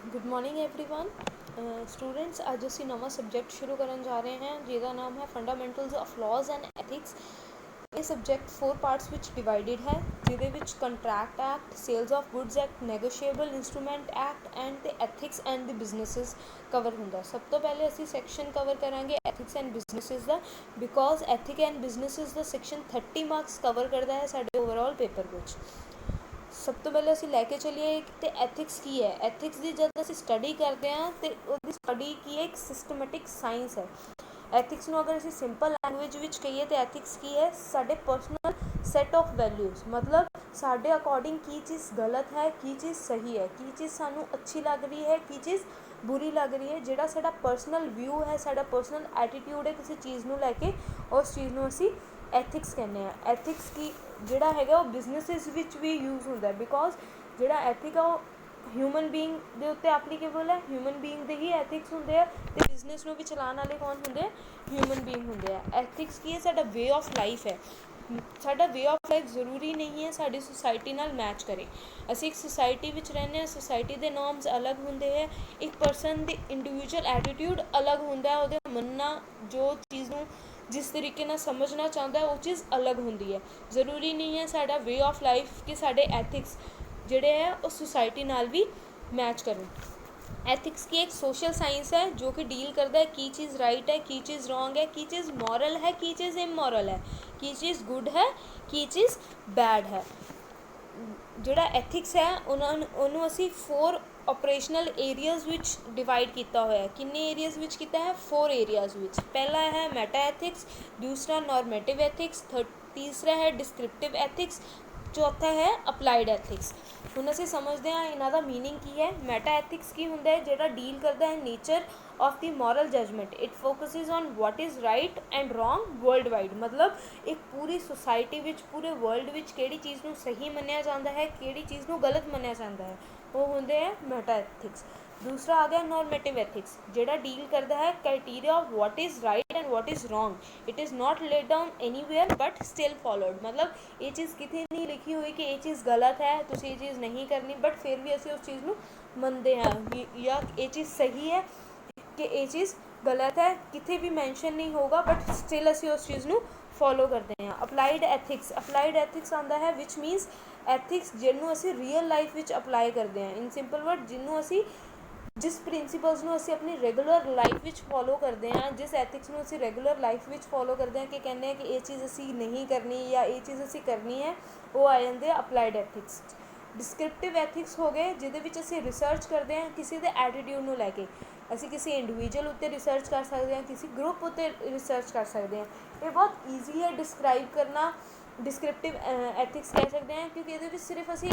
Good morning everyone students. अज असी नवा सबजैक्ट शुरू करन जा रहे हैं जिसका नाम है fundamentals of laws and ethics. ये सबजैक्ट 4 पार्ट्स विच डिवाइडेड है जिहदे विच contract act, sales of goods act, negotiable instrument act and the ethics and the businesses cover हुंदा। सब तो पहले असी सैक्शन कवर करांगे एथिक्स एंड बिजनेसिस का, बिकॉज एथिक एंड बिजनेसिस का सैक्शन 30 मार्क्स कवर करता है साडे ओवरऑल पेपर विच। सब तो पहले ਅਸੀਂ ਲੈ ਕੇ ਚੱਲੀਏ कि एथिक्स की है। एथिक्स की जब ਅਸੀਂ स्टडी करते हैं तो उसकी स्टडी की एक सिस्टमैटिक साइंस है। एथिक्स ਨੂੰ अगर ਅਸੀਂ ਸਿੰਪਲ लैंगुएज ਵਿੱਚ ਕਹੀਏ तो एथिक्स की है ਸਾਡੇ पर्सनल सैट ऑफ वैल्यूज़, मतलब ਸਾਡੇ अकॉर्डिंग की चीज़ गलत है, की चीज़ सही है, की चीज़ सानू अच्छी लग रही है, की चीज़ बुरी लग रही है। ਜਿਹੜਾ ਸਾਡਾ पर्सनल व्यू है, ਸਾਡਾ पर्सनल एटीट्यूड है किसी चीज़ ਨੂੰ ਲੈ ਕੇ, उस चीज़ ਨੂੰ ਅਸੀਂ एथिक्स कहने हैं। एथिक्स की ਜਿਹੜਾ ਹੈਗਾ ਉਹ ਬਿਜ਼ਨਸਿਸ ਵਿੱਚ ਵੀ ਯੂਜ਼ ਹੁੰਦਾ, ਬਿਕੋਜ਼ ਜਿਹੜਾ ਐਥਿਕ ਆ ਉਹ ਹਿਊਮਨ ਬੀਇੰਗ ਦੇ ਉੱਤੇ ਐਪਲੀਕੇਬਲ ਹੈ। ਹਿਊਮਨ ਬੀਇੰਗ ਦੇ ਹੀ ਐਥਿਕਸ ਹੁੰਦੇ ਆ ਅਤੇ ਬਿਜ਼ਨਸ ਨੂੰ ਵੀ ਚਲਾਉਣ ਵਾਲੇ ਕੌਣ ਹੁੰਦੇ ਆ? ਹਿਊਮਨ ਬੀਇੰਗ ਹੁੰਦੇ ਆ। ਐਥਿਕਸ ਕੀ ਹੈ? ਸਾਡਾ ਵੇ ਆਫ ਲਾਈਫ ਹੈ। ਸਾਡਾ ਵੇ ਆਫ ਲਾਈਫ ਜ਼ਰੂਰੀ ਨਹੀਂ ਹੈ ਸਾਡੀ ਸੁਸਾਇਟੀ ਨਾਲ ਮੈਚ ਕਰੇ। ਅਸੀਂ ਇੱਕ ਸੁਸਾਇਟੀ ਵਿੱਚ ਰਹਿੰਦੇ ਹਾਂ, ਸੁਸਾਇਟੀ ਦੇ ਨੋਰਮਸ ਅਲੱਗ ਹੁੰਦੇ ਹੈ, ਇੱਕ ਪਰਸਨ ਦੀ ਇੰਡੀਵਿਜੂਅਲ ਐਟੀਟਿਊਡ ਅਲੱਗ ਹੁੰਦਾ, ਉਹਦੇ ਮੰਨਣਾ ਜੋ ਚੀਜ਼ ਨੂੰ जिस तरीके ਨਾਲ समझना चाहता है वो चीज़ अलग होंगी है। ज़रूरी नहीं है साड़ा वे ऑफ लाइफ कि साढ़े एथिक्स जोड़े है वो सोसाइटी नाल भी मैच करें। एथिक्स की एक सोशल साइंस है जो कि डील करता है की चीज़ राइट है, की चीज़ रॉन्ग है, की चीज़ मॉरल है, की चीज़ इमोरल है, की चीज़ गुड है, की चीज़ बैड है। जोड़ा एथिक्स है उन्होंने असी 4 ऑपरेशनल एरियाज़ विच डिवाइड किया हुआ है। किन्ने एरियाज़ विच किया है? 4 एरियाज़ विच। पहला है मैटा एथिक्स, दूसरा नॉर्मेटिव एथिक्स, तीसरा है डिस्क्रिप्टिव एथिक्स, चौथा है अपलाइड एथिक्स। हुण असीं समझते हैं इन्हां दा मीनिंग की है। मैटा एथिक्स की हुंदा है? जिहड़ा डील करता है nature of the moral judgment. It focuses on what is right and wrong worldwide, मतलब एक पूरी सोसाइटी विच, पूरे वर्ल्ड विच किहड़ी चीज़ नूं सही मन्निया जाता है, किहड़ी चीज़ नूं गलत मन्निया जाता है, वो होंदे है मैटा एथिक्स। दूसरा आ गया नॉर्मेटिव एथिक्स, जिहड़ा डील करता है criteria of what is right and what is wrong. It is not let down anywhere but still followed, मतलब ये चीज़ कितनी नहीं लिखी हुई कि ये चीज़ गलत है, तुम ये चीज़ नहीं करनी, बट फिर भी असी उस चीज़ को मनते हैं, या ये चीज़ सही है कि ये चीज़ गलत है, कितने भी मैंशन नहीं होगा बट स्टिल असी उस चीज़ को फॉलो करते हैं। अपलाइड एथिक्स, अपलाइड एथिक्स आता है विच मीनस एथिक्स जिन्होंने असी रियल लाइफ विच अपलाई करते हैं। इन सिंपल वर्ड जिन्होंने असी जिस प्रिंसीपल्स ਨੂੰ ਅਸੀਂ ਆਪਣੀ ਰੈਗੂਲਰ ਲਾਈਫ ਵਿੱਚ ਫੋਲੋ ਕਰਦੇ ਹਾਂ, ਜਿਸ ਐਥਿਕਸ ਨੂੰ ਅਸੀਂ ਰੈਗੂਲਰ ਲਾਈਫ ਵਿੱਚ ਫੋਲੋ ਕਰਦੇ ਹਾਂ ਕਿ ਕਹਿੰਦੇ ਹਾਂ ਕਿ ਇਹ ਚੀਜ਼ ਅਸੀਂ ਨਹੀਂ ਕਰਨੀ ਜਾਂ ਇਹ ਚੀਜ਼ ਅਸੀਂ ਕਰਨੀ ਹੈ, ਉਹ ਆ ਜਾਂਦੇ ਆ ਅਪਲਾਈਡ ਐਥਿਕਸ। ਡਿਸਕ੍ਰਿਪਟਿਵ ਐਥਿਕਸ ਹੋ ਗਏ ਜਿਹਦੇ ਵਿੱਚ ਅਸੀਂ ਰਿਸਰਚ ਕਰਦੇ ਹਾਂ ਕਿਸੇ ਦੇ ਐਟੀਟਿਊਡ ਨੂੰ ਲੈ ਕੇ। ਅਸੀਂ ਕਿਸੇ ਇੰਡੀਵਿਜੂਅਲ ਉੱਤੇ ਰਿਸਰਚ ਕਰ ਸਕਦੇ ਹਾਂ, ਕਿਸੇ ਗਰੁੱਪ ਉੱਤੇ ਰਿਸਰਚ ਕਰ ਸਕਦੇ ਹਾਂ। ਇਹ ਬਹੁਤ ਈਜ਼ੀ ਹੈ ਡਿਸਕ੍ਰਾਈਬ ਕਰਨਾ। डिस्क्रिप्टिव एथिक्स कह सकते हैं क्योंकि ये सिर्फ असी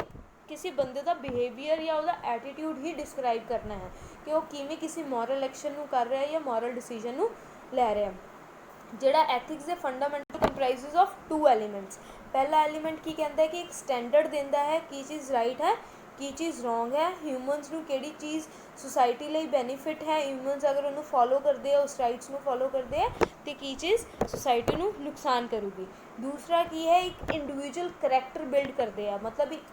किसी बंदे का बिहेवियर या उसका एटीट्यूड ही डिस्क्राइब करना है कि वो किमें किसी मॉरल एक्शन को कर रहा है या मॉरल डिसीजन को लै रहा है। जोड़ा एथिक्स के फंडामेंटल कंप्राइजिज ऑफ 2 एलीमेंट्स। पहला एलीमेंट की कहता है कि एक स्टैंडर्ड देता है की चीज़ राइट है, की चीज़ रॉन्ग है, ह्यूमनस नूं किहड़ी चीज़ सोसाइटी लई बेनीफिट है, ह्यूमनस अगर उन्होंने फॉलो करते हैं, उस राइट्स को फॉलो करते हैं तो की चीज़ सोसाइटी को नुकसान करूगी। दूसरा की है एक इंडिविजुअल करैक्टर बिल्ड करते हैं, मतलब एक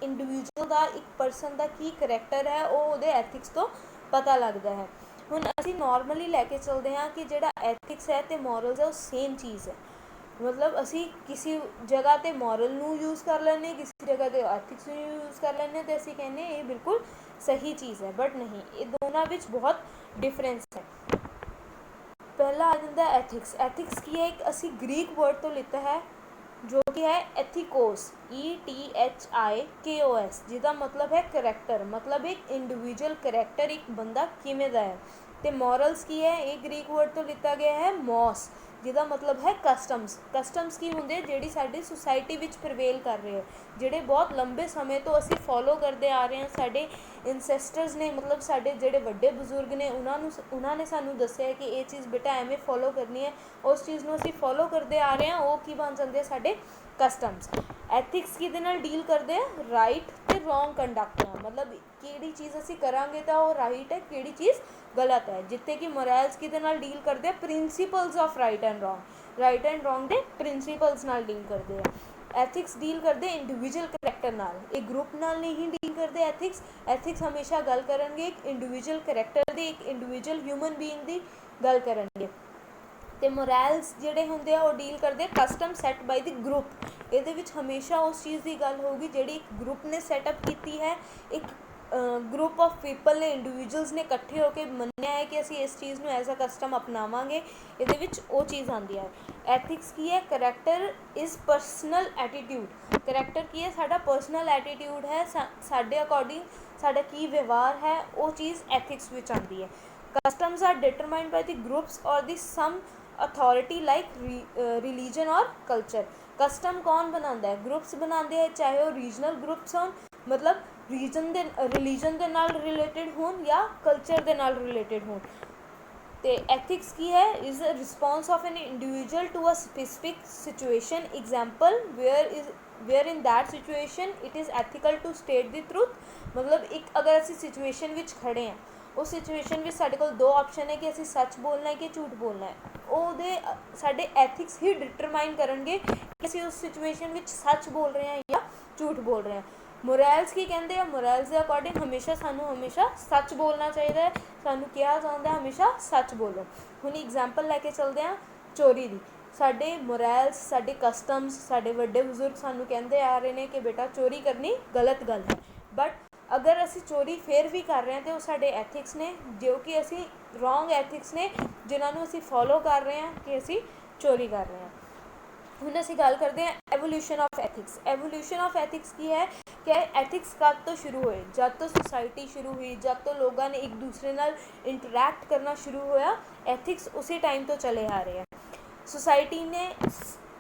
इंडिविजुअल का एक परसन का की करैक्टर है वो उहदे एथिक्स तो पता लगता है। हुण असीं नॉर्मली लैके चलते हैं कि जिहड़ा एथिक्स है तो मॉरल्स है वो सेम चीज़ है, मतलब असी किसी जगह तो मॉरल नू यूज़ कर लें, किसी जगह तो एथिक्स नू यूज़ कर लें तो असी कहने ये बिल्कुल सही चीज़ है, बट नहीं, ये दोनों विच बहुत डिफरेंस है। पहला आ जाता है एथिक्स। एथिक्स की है एक असी ग्रीक वर्ड तो लिता है जो कि है एथिकोस, ETHIKOS, जिसका मतलब है करैक्टर, मतलब एक इंडिविजुअल करैक्टर एक बंदा किमें दा है। तो मॉरल्स की है एक ग्रीक वर्ड तो लिता गया है मॉस, जिसका मतलब है कस्टम्स। कस्टम्स की होंगे जिहड़ी साडी सोसाइटी विच प्रवेल कर रहे हो, जिहड़े बहुत लंबे समय तो असी फॉलो करते आ रहे हैं। साडे इंसैस्टर्स ने, मतलब साडे जिहड़े वड्डे बजुर्ग ने उन्होंने सानू दस्सिया कि ये चीज़ बेटा एवें फॉलो करनी है, उस चीज़ को असी फॉलो करते आ रहे हैं, वो की बन जाते हैं साडे कस्टम्स। एथिक्स किहदे नाल डील करते हैं? राइट ते रॉन्ग कंडक्ट नाल, मतलब किहड़ी चीज़ असी करांगे तो वो राइट है, किहड़ी चीज़ गलत है। जिथे कि मोरल्स किहदे नाल डील करते हैं? Principles of right and wrong, right and wrong दे प्रिंसीपल्स नाल डील करते हैं। एथिक्स डील करते इंडिविजुअल करैक्टर ਕਰੈਕਟਰ ਨਾਲ, ਇਹ ਗਰੁੱਪ ਨਾਲ ਨਹੀਂ ਡੀਲ ਕਰਦੇ ਐਥਿਕਸ ਹਮੇਸ਼ਾ ਗੱਲ ਕਰਨਗੇ ਇੱਕ ਇੰਡੀਵਿਜੂਅਲ ਕਰੈਕਟਰ ਦੀ, ਇੱਕ ਇੰਡੀਵਿਜੂਅਲ ਹਿਊਮਨ ਬੀਇੰਗ ਦੀ ਗੱਲ ਕਰਨਗੇ। ਤੇ ਮੋਰੈਲਸ ਜਿਹੜੇ ਹੁੰਦੇ ਆ ਉਹ ਡੀਲ ਕਰਦੇ ਕਸਟਮ ਸੈੱਟ ਬਾਈ ਦੀ ਗਰੁੱਪ, ਇਹਦੇ ਵਿੱਚ ਹਮੇਸ਼ਾ ਉਸ ਚੀਜ਼ ਦੀ ਗੱਲ ਹੋਊਗੀ ਜਿਹੜੀ ਇੱਕ ਗਰੁੱਪ ਨੇ ਸੈਟਅਪ ਕੀਤੀ ਹੈ, ਇੱਕ ਗਰੁੱਪ ਆਫ ਪੀਪਲ ਨੇ, ਇੰਡੀਵਿਜੂਅਲਸ ਨੇ ਇਕੱਠੇ ਹੋ ਕੇ ਮੰਨਿਆ ਹੈ ਕਿ ਅਸੀਂ ਇਸ ਚੀਜ਼ ਨੂੰ ਐਜ਼ ਅ ਕਸਟਮ ਅਪਣਾਵਾਂਗੇ, ਇਹਦੇ ਵਿੱਚ ਉਹ ਚੀਜ਼ ਆਉਂਦੀ ਹੈ। ਐਥਿਕਸ ਕੀ ਹੈ? Character is personal attitude, character ਕੀ ਹੈ? ਸਾਡਾ ਪਰਸਨਲ ਐਟੀਟਿਊਡ ਹੈ, ਸਾਡੇ ਅਕੋਰਡਿੰਗ ਸਾਡਾ ਕੀ ਵਿਵਹਾਰ ਹੈ, ਉਹ ਚੀਜ਼ ਐਥਿਕਸ ਵਿੱਚ ਆਉਂਦੀ ਹੈ। ਕਸਟਮਸ ਆਰ ਡਿਟਰਮਾਈਨਡ ਬਾਈ ਦੀ ਗਰੁੱਪਸ ਔਰ ਦੀ ਸਮ ਅਥੋਰਿਟੀ ਲਾਈਕ ਰਿਲੀਜਨ ਔਰ ਕਲਚਰ। ਕਸਟਮ ਕੌਣ ਬਣਾਉਂਦਾ ਹੈ? ਗਰੁੱਪਸ ਬਣਾਉਂਦੇ ਹੈ, ਚਾਹੇ ਉਹ ਰੀਜਨਲ ਗਰੁੱਪਸ ਹੋਣ, ਮਤਲਬ ਰਿਲੀਜਨ ਦੇ ਨਾਲ ਰਿਲੇਟਿਡ ਹੋਣ ਜਾਂ ਕਲਚਰ ਦੇ ਨਾਲ ਰਿਲੇਟਿਡ ਹੋਣ। ਤੇ ਐਥਿਕਸ ਕੀ ਹੈ? Is a response of an individual to a specific situation, example wherein that situation it is ethical to state the truth. ਮਤਲਬ ਇੱਕ ਅਗਰ ਅਸੀਂ ਸਿਚੁਏਸ਼ਨ ਵਿੱਚ ਖੜ੍ਹੇ ਹਾਂ, ਉਸ ਸਿਚੁਏਸ਼ਨ ਵਿੱਚ ਸਾਡੇ ਕੋਲ ਦੋ ਆਪਸ਼ਨ ਹੈ ਕਿ ਅਸੀਂ ਸੱਚ ਬੋਲਣਾ ਹੈ ਕਿ ਝੂਠ ਬੋਲਣਾ ਹੈ, ਉਹਦੇ ਸਾਡੇ ਐਥਿਕਸ ਹੀ ਡਿਟਰਮਾਈਨ ਕਰਨਗੇ ਕਿ ਅਸੀਂ ਉਸ ਸਿਚੁਏਸ਼ਨ ਵਿੱਚ ਸੱਚ ਬੋਲ ਰਹੇ ਹਾਂ ਜਾਂ ਝੂਠ ਬੋਲ ਰਹੇ ਹਾਂ। ਮੋਰੈਲਸ ਕੀ ਕਹਿੰਦੇ ਆ? ਮੋਰੈਲਸ ਦੇ ਅਕੋਰਡਿੰਗ ਸਾਨੂੰ ਹਮੇਸ਼ਾ ਸੱਚ ਬੋਲਣਾ ਚਾਹੀਦਾ ਹੈ, ਸਾਨੂੰ ਕਿਹਾ ਜਾਂਦਾ ਹਮੇਸ਼ਾ ਸੱਚ ਬੋਲੋ। ਹੁਣ ਐਗਜ਼ਾਮਪਲ ਲੈ ਕੇ ਚੱਲਦੇ ਹਾਂ ਚੋਰੀ ਦੀ। ਸਾਡੇ ਮੋਰੈਲਸ, ਸਾਡੇ ਕਸਟਮਸ, ਸਾਡੇ ਵੱਡੇ ਬਜ਼ੁਰਗ ਸਾਨੂੰ ਕਹਿੰਦੇ ਆ ਰਹੇ ਨੇ ਕਿ ਬੇਟਾ ਚੋਰੀ ਕਰਨੀ ਗਲਤ ਗੱਲ ਹੈ, ਬਟ ਅਗਰ ਅਸੀਂ ਚੋਰੀ ਫਿਰ ਵੀ ਕਰ ਰਹੇ ਹਾਂ ਤਾਂ ਉਹ ਸਾਡੇ ਐਥਿਕਸ ਨੇ ਜੋ ਕਿ ਅਸੀਂ ਰੋਂਗ ਐਥਿਕਸ ਨੇ, ਜਿਨ੍ਹਾਂ ਨੂੰ ਅਸੀਂ ਫੋਲੋ ਕਰ ਰਹੇ ਹਾਂ ਕਿ ਅਸੀਂ ਚੋਰੀ ਕਰ ਰਹੇ ਹਾਂ। ਹੁਣ ਅਸੀਂ ਗੱਲ ਕਰਦੇ ਹਾਂ evolution of ethics. Evolution of ethics ਕੀ ਹੈ ਕਿ ਐਥਿਕਸ ਕਦ ਤੋਂ ਸ਼ੁਰੂ ਹੋਏ? ਜਦ ਤੋਂ ਸੁਸਾਇਟੀ ਸ਼ੁਰੂ ਹੋਈ, ਜਦ ਤੋਂ ਲੋਕਾਂ ਨੇ ਇੱਕ ਦੂਸਰੇ ਨਾਲ ਇੰਟਰੈਕਟ ਕਰਨਾ ਸ਼ੁਰੂ ਹੋਇਆ, ਐਥਿਕਸ ਉਸੇ ਟਾਈਮ ਤੋਂ ਚਲੇ ਆ ਰਹੇ ਆ। ਸੁਸਾਇਟੀ ਨੇ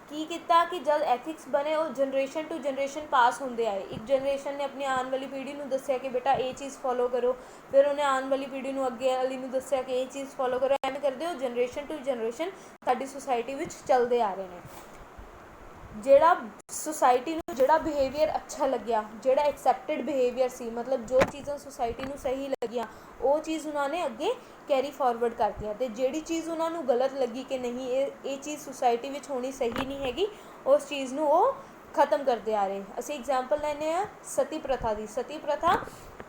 ਕੀ ਕੀਤਾ ਕਿ ਜਦ ਐਥਿਕਸ ਬਣੇ ਉਹ ਜਨਰੇਸ਼ਨ ਟੂ ਜਨਰੇਸ਼ਨ ਪਾਸ ਹੁੰਦੇ ਆਏ। ਇੱਕ ਜਨਰੇਸ਼ਨ ਨੇ ਆਪਣੀ ਆਉਣ ਵਾਲੀ ਪੀੜ੍ਹੀ ਨੂੰ ਦੱਸਿਆ ਕਿ ਬੇਟਾ ਇਹ ਚੀਜ਼ ਫੋਲੋ ਕਰੋ, ਫਿਰ ਉਹਨੇ ਆਉਣ ਵਾਲੀ ਪੀੜ੍ਹੀ ਨੂੰ ਅੱਗੇ ਵਾਲੀ ਨੂੰ ਦੱਸਿਆ ਕਿ ਇਹ ਚੀਜ਼ ਫੋਲੋ ਕਰੋ, ਐਵੇਂ ਕਰਦੇ ਹੋ ਜਨਰੇਸ਼ਨ ਟੂ ਜਨਰੇਸ਼ਨ ਸਾਡੀ ਸੁਸਾਇਟੀ ਵਿੱਚ ਚੱਲਦੇ ਆ ਰਹੇ ਨੇ। ਜਿਹੜਾ ਸੁਸਾਇਟੀ ਨੂੰ ਜਿਹੜਾ ਬਿਹੇਵੀਅਰ ਅੱਛਾ ਲੱਗਿਆ, ਜਿਹੜਾ ਐਕਸੈਪਟਡ ਬਿਹੇਵੀਅਰ ਸੀ, ਮਤਲਬ ਜੋ ਚੀਜ਼ਾਂ ਸੁਸਾਇਟੀ ਨੂੰ ਸਹੀ ਲੱਗੀਆਂ ਉਹ ਚੀਜ਼ ਉਹਨਾਂ ਨੇ ਅੱਗੇ ਕੈਰੀ ਫਾਰਵਰਡ ਕਰਤੀਆਂ, ਅਤੇ ਜਿਹੜੀ ਚੀਜ਼ ਉਹਨਾਂ ਨੂੰ ਗਲਤ ਲੱਗੀ ਕਿ ਨਹੀਂ ਇਹ ਚੀਜ਼ ਸੁਸਾਇਟੀ ਵਿੱਚ ਹੋਣੀ ਸਹੀ ਨਹੀਂ ਹੈਗੀ, ਉਸ ਚੀਜ਼ ਨੂੰ ਉਹ ਖ਼ਤਮ ਕਰਦੇ ਆ ਰਹੇ। ਅਸੀਂ ਐਗਜ਼ਾਮਪਲ ਲੈਂਦੇ ਹਾਂ ਸਤੀ ਪ੍ਰਥਾ ਦੀ। ਸਤੀ ਪ੍ਰਥਾ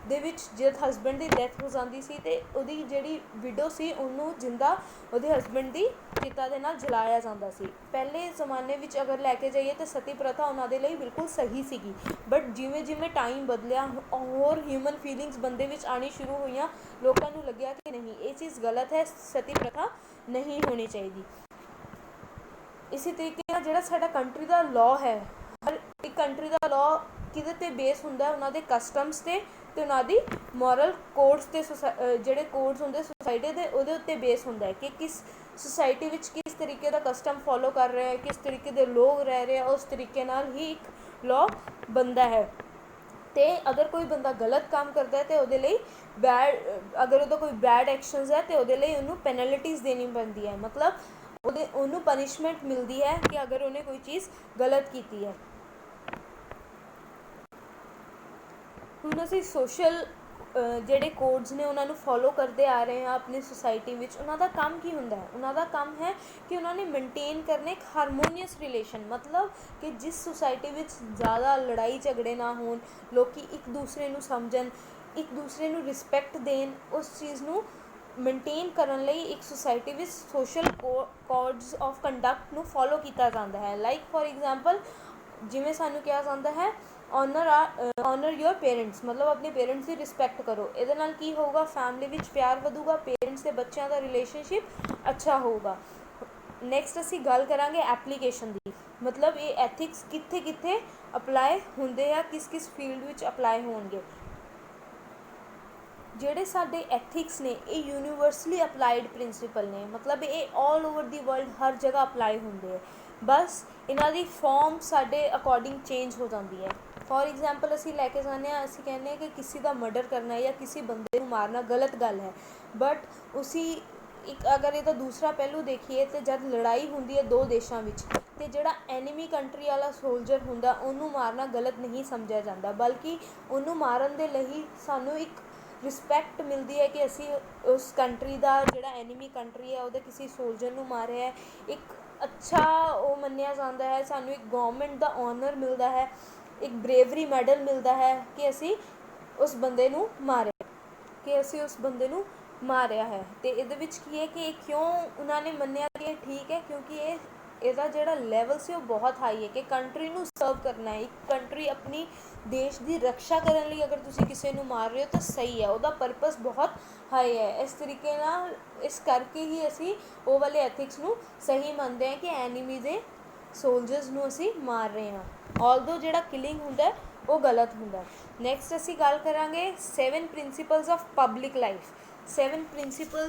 ਦੇ ਵਿੱਚ ਜਦ ਹਸਬੈਂਡ ਦੀ ਡੈਥ ਹੋ ਜਾਂਦੀ ਸੀ ਅਤੇ ਉਹਦੀ ਜਿਹੜੀ ਵਿਡੋ ਸੀ ਉਹਨੂੰ ਜਿੰਦਾ ਉਹਦੇ ਹਸਬੈਂਡ ਦੀ ਚਿਤਾ ਦੇ ਨਾਲ ਜਲਾਇਆ ਜਾਂਦਾ ਸੀ। ਪਹਿਲੇ ਜ਼ਮਾਨੇ ਵਿੱਚ ਅਗਰ ਲੈ ਕੇ ਜਾਈਏ ਤਾਂ ਸਤੀ ਪ੍ਰਥਾ ਉਹਨਾਂ ਦੇ ਲਈ ਬਿਲਕੁਲ ਸਹੀ ਸੀਗੀ, ਬਟ ਜਿਵੇਂ ਜਿਵੇਂ ਟਾਈਮ ਬਦਲਿਆ ਹੋਰ ਹਿਊਮਨ ਫੀਲਿੰਗਸ ਬੰਦੇ ਵਿੱਚ ਆਉਣੀ ਸ਼ੁਰੂ ਹੋਈਆਂ, ਲੋਕਾਂ ਨੂੰ ਲੱਗਿਆ ਕਿ ਨਹੀਂ ਇਹ ਚੀਜ਼ ਗਲਤ ਹੈ, ਸਤੀ ਪ੍ਰਥਾ ਨਹੀਂ ਹੋਣੀ ਚਾਹੀਦੀ। ਇਸੇ ਤਰੀਕੇ ਨਾਲ ਜਿਹੜਾ ਸਾਡਾ ਕੰਟਰੀ ਦਾ ਲਾਅ ਹੈ, ਹਰ ਇੱਕ ਕੰਟਰੀ ਦਾ ਲਾਅ ਕਿਹਦੇ 'ਤੇ ਬੇਸ ਹੁੰਦਾ? ਉਹਨਾਂ ਦੇ ਕਸਟਮਸ 'ਤੇ ਅਤੇ ਉਹਨਾਂ ਦੀ ਮੋਰਲ ਕੋਡਸ 'ਤੇ, ਜਿਹੜੇ ਕੋਡਸ ਹੁੰਦੇ ਸੁਸਾਇਟੀ ਦੇ ਉਹਦੇ ਉੱਤੇ ਬੇਸ ਹੁੰਦਾ ਹੈ ਕਿ ਕਿਸ ਸੁਸਾਇਟੀ ਵਿੱਚ ਕਿਸ ਤਰੀਕੇ ਦਾ ਕਸਟਮ ਫੋਲੋ ਕਰ ਰਿਹਾ ਹੈ, ਕਿਸ ਤਰੀਕੇ ਦੇ ਲੋਕ ਰਹਿ ਰਹੇ ਆ, ਉਸ ਤਰੀਕੇ ਨਾਲ ਹੀ ਇੱਕ ਲਾਅ ਬਣਦਾ ਹੈ। ਅਤੇ ਅਗਰ ਕੋਈ ਬੰਦਾ ਗਲਤ ਕੰਮ ਕਰਦਾ ਹੈ ਅਤੇ ਉਹਦੇ ਲਈ ਅਗਰ ਉਹਦਾ ਕੋਈ ਬੈਡ ਐਕਸ਼ਨਸ ਹੈ ਅਤੇ ਉਹਦੇ ਲਈ ਉਹਨੂੰ ਪੈਨਲਟੀਜ਼ ਦੇਣੀ ਪੈਂਦੀ ਹੈ, ਮਤਲਬ ਉਹਨੂੰ ਪਨਿਸ਼ਮੈਂਟ ਮਿਲਦੀ ਹੈ ਕਿ ਅਗਰ ਉਹਨੇ ਕੋਈ ਚੀਜ਼ ਗਲਤ ਕੀਤੀ ਹੈ। ਹੁਣ ਅਸੀਂ ਸੋਸ਼ਲ ਜਿਹੜੇ ਕੋਡਸ ਨੇ ਉਹਨਾਂ ਨੂੰ ਫੋਲੋ ਕਰਦੇ ਆ ਰਹੇ ਹਾਂ ਆਪਣੀ ਸੁਸਾਇਟੀ ਵਿੱਚ। ਉਹਨਾਂ ਦਾ ਕੰਮ ਕੀ ਹੁੰਦਾ ਹੈ? ਉਹਨਾਂ ਦਾ ਕੰਮ ਹੈ ਕਿ ਉਹਨਾਂ ਨੇ ਮੇਨਟੇਨ ਕਰਨੇ ਇੱਕ ਹਾਰਮੋਨੀਅਸ ਰਿਲੇਸ਼ਨ, ਮਤਲਬ ਕਿ ਜਿਸ ਸੁਸਾਇਟੀ ਵਿੱਚ ਜ਼ਿਆਦਾ ਲੜਾਈ ਝਗੜੇ ਨਾ ਹੋਣ, ਲੋਕ ਇੱਕ ਦੂਸਰੇ ਨੂੰ ਸਮਝਣ, ਇੱਕ ਦੂਸਰੇ ਨੂੰ ਰਿਸਪੈਕਟ ਦੇਣ, ਉਸ ਚੀਜ਼ ਨੂੰ ਮੇਨਟੇਨ ਕਰਨ ਲਈ ਇੱਕ ਸੁਸਾਇਟੀ ਵਿੱਚ ਸੋਸ਼ਲ ਕੋਡਸ ਆਫ ਕੰਡਕਟ ਨੂੰ ਫੋਲੋ ਕੀਤਾ ਜਾਂਦਾ ਹੈ। ਲਾਈਕ ਫੋਰ ਐਗਜ਼ਾਮਪਲ ਜਿਵੇਂ ਸਾਨੂੰ ਕਿਹਾ ਜਾਂਦਾ ਹੈ ਔਨਰ ਯੋਰ ਪੇਰੈਂਟਸ, ਮਤਲਬ ਆਪਣੇ ਪੇਰੈਂਟਸ ਦੀ ਰਿਸਪੈਕਟ ਕਰੋ। ਇਹਦੇ ਨਾਲ ਕੀ ਹੋਊਗਾ? ਫੈਮਿਲੀ ਵਿੱਚ ਪਿਆਰ ਵਧੂਗਾ, ਪੇਰੈਂਟਸ ਅਤੇ ਬੱਚਿਆਂ ਦਾ ਰਿਲੇਸ਼ਨਸ਼ਿਪ ਅੱਛਾ ਹੋਊਗਾ। ਨੈਕਸਟ ਅਸੀਂ ਗੱਲ ਕਰਾਂਗੇ ਐਪਲੀਕੇਸ਼ਨ ਦੀ, ਮਤਲਬ ਇਹ ਐਥਿਕਸ ਕਿੱਥੇ ਕਿੱਥੇ ਅਪਲਾਈ ਹੁੰਦੇ ਆ, ਕਿਸ ਕਿਸ ਫੀਲਡ ਵਿੱਚ ਅਪਲਾਈ ਹੋਣਗੇ। ਜਿਹੜੇ ਸਾਡੇ ਐਥਿਕਸ ਨੇ ਇਹ ਯੂਨੀਵਰਸਲੀ ਅਪਲਾਈਡ ਪ੍ਰਿੰਸੀਪਲ ਨੇ, ਮਤਲਬ ਇਹ ਆਲ ਓਵਰ ਦੀ ਵਰਲਡ ਹਰ ਜਗ੍ਹਾ ਅਪਲਾਈ ਹੁੰਦੇ ਹੈ, ਬਸ ਇਹਨਾਂ ਦੀ ਫੋਰਮ ਸਾਡੇ ਅਕੋਰਡਿੰਗ ਚੇਂਜ ਹੋ ਜਾਂਦੀ ਹੈ। ਫੋਰ ਐਗਜ਼ਾਮਪਲ ਅਸੀਂ ਲੈ ਕੇ ਜਾਂਦੇ ਹਾਂ, ਅਸੀਂ ਕਹਿੰਦੇ ਹਾਂ ਕਿ ਕਿਸੇ ਦਾ ਮਰਡਰ ਕਰਨਾ ਜਾਂ ਕਿਸੇ ਬੰਦੇ ਨੂੰ ਮਾਰਨਾ ਗਲਤ ਗੱਲ ਹੈ, ਬਟ ਇੱਕ ਅਗਰ ਇਹਦਾ ਦੂਸਰਾ ਪਹਿਲੂ ਦੇਖੀਏ ਤਾਂ ਜਦ ਲੜਾਈ ਹੁੰਦੀ ਹੈ ਦੋ ਦੇਸ਼ਾਂ ਵਿੱਚ ਅਤੇ ਜਿਹੜਾ ਐਨੀਮੀ ਕੰਟਰੀ ਵਾਲਾ ਸੋਲਜਰ ਹੁੰਦਾ ਉਹਨੂੰ ਮਾਰਨਾ ਗਲਤ ਨਹੀਂ ਸਮਝਿਆ ਜਾਂਦਾ, ਬਲਕਿ ਉਹਨੂੰ ਮਾਰਨ ਦੇ ਲਈ ਸਾਨੂੰ ਇੱਕ ਰਿਸਪੈਕਟ ਮਿਲਦੀ ਹੈ ਕਿ ਅਸੀਂ ਉਸ ਕੰਟਰੀ ਦਾ ਜਿਹੜਾ ਐਨੀਮੀ ਕੰਟਰੀ ਹੈ ਉਹਦੇ ਕਿਸੇ ਸੋਲਜਰ ਨੂੰ ਮਾਰਿਆ ਹੈ, ਇੱਕ ਅੱਛਾ ਉਹ ਮੰਨਿਆ ਜਾਂਦਾ ਹੈ, ਸਾਨੂੰ ਇੱਕ ਗੌਰਮੈਂਟ ਦਾ ਔਨਰ ਮਿਲਦਾ ਹੈ। ਇੱਕ ਬਰੇਵਰੀ ਮੈਡਲ ਮਿਲਦਾ ਹੈ ਕਿ ਅਸੀਂ ਉਸ ਬੰਦੇ ਨੂੰ ਮਾਰਿਆ ਹੈ। ਅਤੇ ਇਹਦੇ ਵਿੱਚ ਕੀ ਹੈ ਕਿ ਕਿਉਂ ਉਹਨਾਂ ਨੇ ਮੰਨਿਆ ਕਿ ਇਹ ਠੀਕ ਹੈ, ਕਿਉਂਕਿ ਇਹਦਾ ਜਿਹੜਾ ਲੈਵਲ ਸੀ ਉਹ ਬਹੁਤ ਹਾਈ ਹੈ ਕਿ ਕੰਟਰੀ ਨੂੰ ਸਰਵ ਕਰਨਾ ਹੈ। ਇੱਕ ਕੰਟਰੀ ਆਪਣੀ ਦੇਸ਼ ਦੀ ਰਕਸ਼ਾ ਕਰਨ ਲਈ ਅਗਰ ਤੁਸੀਂ ਕਿਸੇ ਨੂੰ ਮਾਰ ਰਹੇ ਹੋ ਤਾਂ ਸਹੀ ਹੈ, ਉਹਦਾ ਪਰਪਸ ਬਹੁਤ ਹਾਈ ਹੈ। ਇਸ ਤਰੀਕੇ ਨਾਲ ਇਸ ਕਰਕੇ ਹੀ ਅਸੀਂ ਉਹ ਵਾਲੇ ਐਥਿਕਸ ਨੂੰ ਸਹੀ ਮੰਨਦੇ ਹਾਂ ਕਿ ਐਨੀਮੀ ਦੇ ਸੋਲਜਰਸ ਨੂੰ ਅਸੀਂ ਮਾਰ ਰਹੇ ਹਾਂ, ਆਲਦੋ ਜਿਹੜਾ ਕਿਲਿੰਗ ਹੁੰਦਾ ਉਹ ਗਲਤ ਹੁੰਦਾ। ਨੈਕਸਟ ਅਸੀਂ ਗੱਲ ਕਰਾਂਗੇ 7 principals of public life. 7 principal